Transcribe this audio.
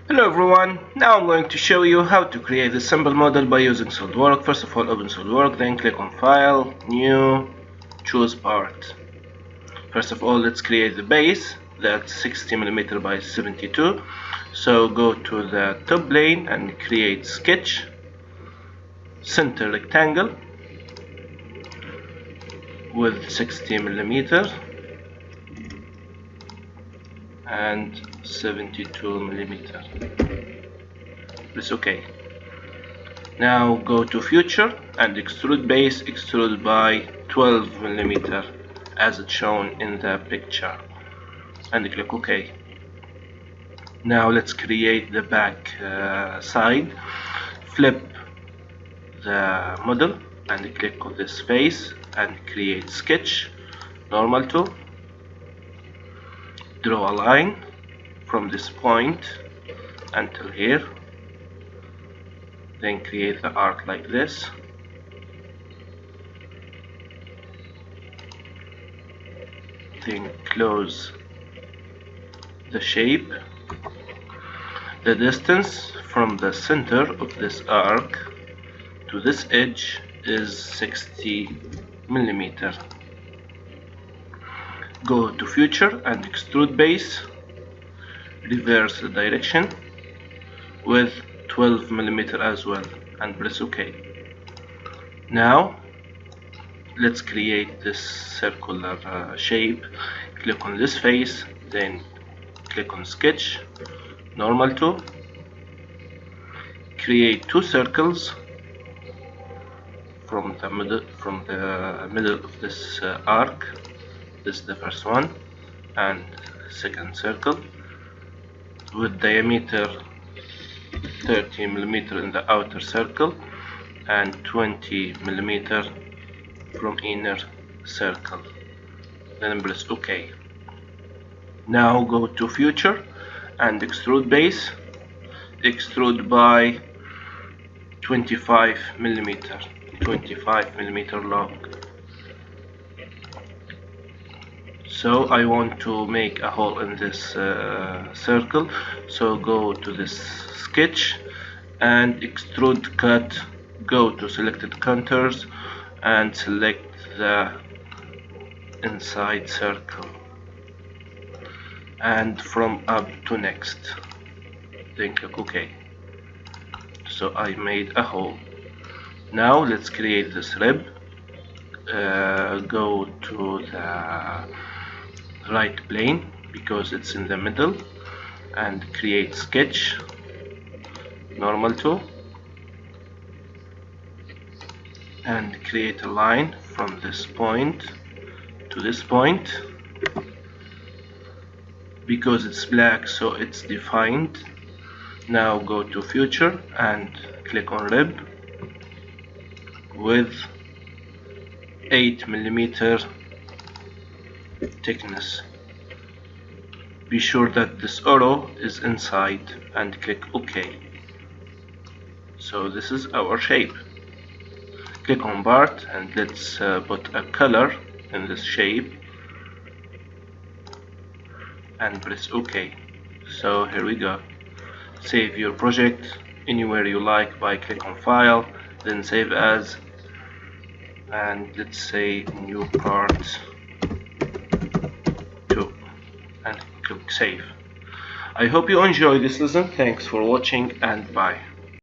Hello everyone, now I'm going to show you how to create a simple model by using Solidworks. First of all, open Solidworks, then click on File, New, choose Part. First of all, let's create the base. That's 60mm by 72. So go to the top plane and create sketch, center rectangle with 60mm and 72mm. Press OK. Now go to Future and extrude base, extrude by 12mm as it's shown in the picture, and click OK. Now let's create the back side. Flip the model and click on this face and create sketch, normal tool. Draw a line from this point until here, then create the arc like this, then close the shape. The distance from the center of this arc to this edge is 60mm. Go to Future and extrude base, reverse the direction with 12mm as well, and press OK. Now let's create this circular shape. Click on this face, then click on Sketch, normal tool. Create two circles from the middle of this arc. This is the first one, and second circle with diameter 30mm in the outer circle and 20mm from inner circle. Then press OK. Now go to Future and extrude base, extrude by 25mm long. So I want to make a hole in this circle, so go to this sketch and extrude cut, go to selected contours and select the inside circle and from up to next, then click OK. So I made a hole. Now let's create this rib. Go to the right plane because it's in the middle and create sketch, normal tool, and create a line from this point to this point. Because it's black, so it's defined. Now go to Future and click on rib with 8mm thickness. Be sure that this arrow is inside and click OK. So this is our shape. Click on part and let's put a color in this shape and press OK. So here we go. Save your project anywhere you like by click on File, then Save As, and let's say New Part 2 and click Save. I hope you enjoyed this lesson. Thanks for watching and bye.